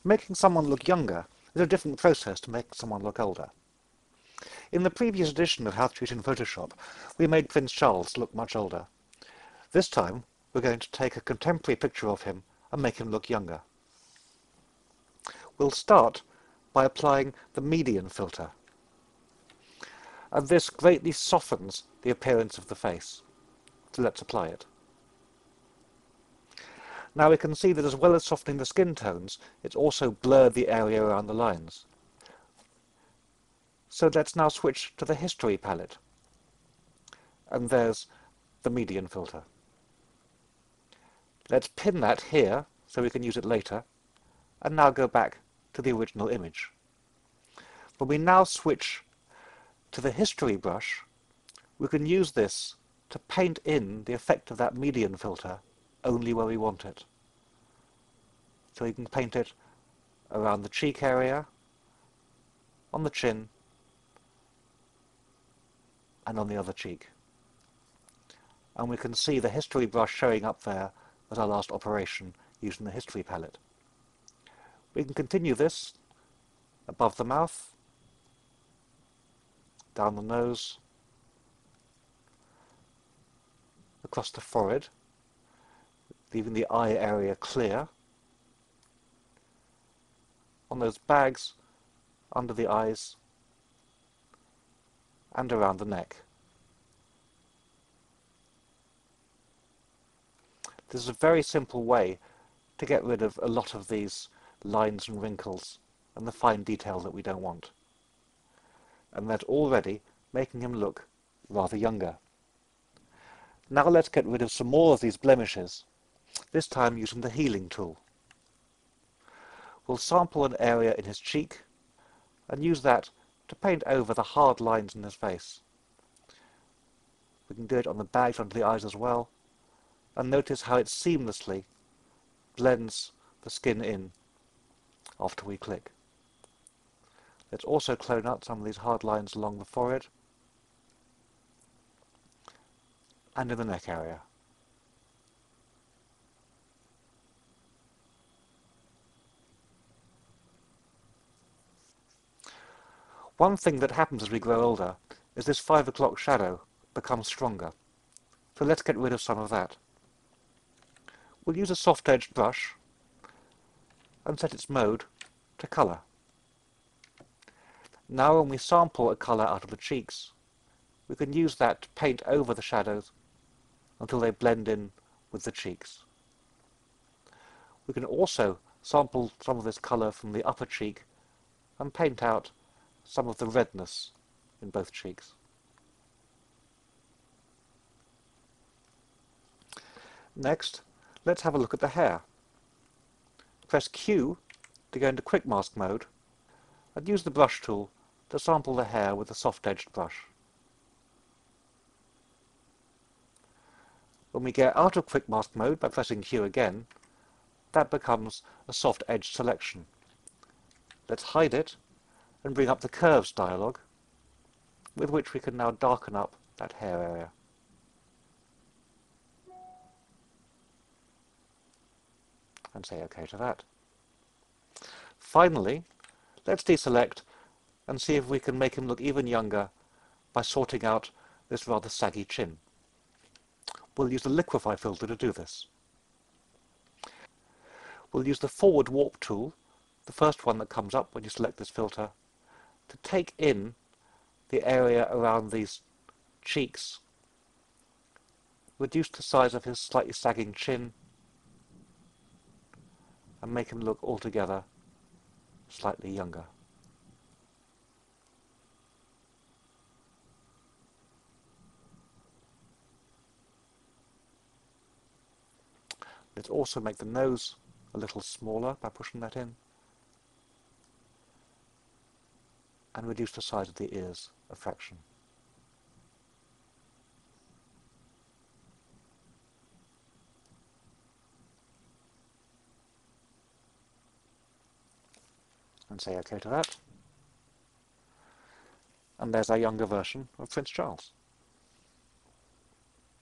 Making someone look younger is a different process to making someone look older. In the previous edition of How to Cheat in Photoshop, we made Prince Charles look much older. This time, we're going to take a contemporary picture of him and make him look younger. We'll start by applying the median filter, and this greatly softens the appearance of the face. So let's apply it. Now we can see that as well as softening the skin tones, it's also blurred the area around the lines. So let's now switch to the History palette. And there's the median filter. Let's pin that here so we can use it later, and now go back to the original image. When we now switch to the History brush, we can use this to paint in the effect of that median filter only where we want it. So we can paint it around the cheek area, on the chin, and on the other cheek. And we can see the History brush showing up there as our last operation using the History palette. We can continue this above the mouth, down the nose, across the forehead, leaving the eye area clear, on those bags under the eyes, and around the neck. This is a very simple way to get rid of a lot of these lines and wrinkles and the fine detail that we don't want. And that's already making him look rather younger. Now let's get rid of some more of these blemishes, this time using the healing tool. We'll sample an area in his cheek and use that to paint over the hard lines in his face. We can do it on the bags under the eyes as well, and notice how it seamlessly blends the skin in after we click. Let's also clone out some of these hard lines along the forehead and in the neck area. One thing that happens as we grow older is this 5 o'clock shadow becomes stronger. So let's get rid of some of that. We'll use a soft-edged brush and set its mode to colour. Now when we sample a colour out of the cheeks, we can use that to paint over the shadows until they blend in with the cheeks. We can also sample some of this colour from the upper cheek and paint out some of the redness in both cheeks. Next, let's have a look at the hair. Press Q to go into quick mask mode and use the brush tool to sample the hair with a soft-edged brush. When we get out of quick mask mode by pressing Q again, that becomes a soft-edged selection. Let's hide it and bring up the curves dialog, with which we can now darken up that hair area. And say OK to that. Finally, let's deselect and see if we can make him look even younger by sorting out this rather saggy chin. We'll use the liquify filter to do this. We'll use the forward warp tool, the first one that comes up when you select this filter, to take in the area around these cheeks, reduce the size of his slightly sagging chin, and make him look altogether slightly younger. Let's also make the nose a little smaller by pushing that in, and reduce the size of the ears a fraction. And say OK to that. And there's our younger version of Prince Charles.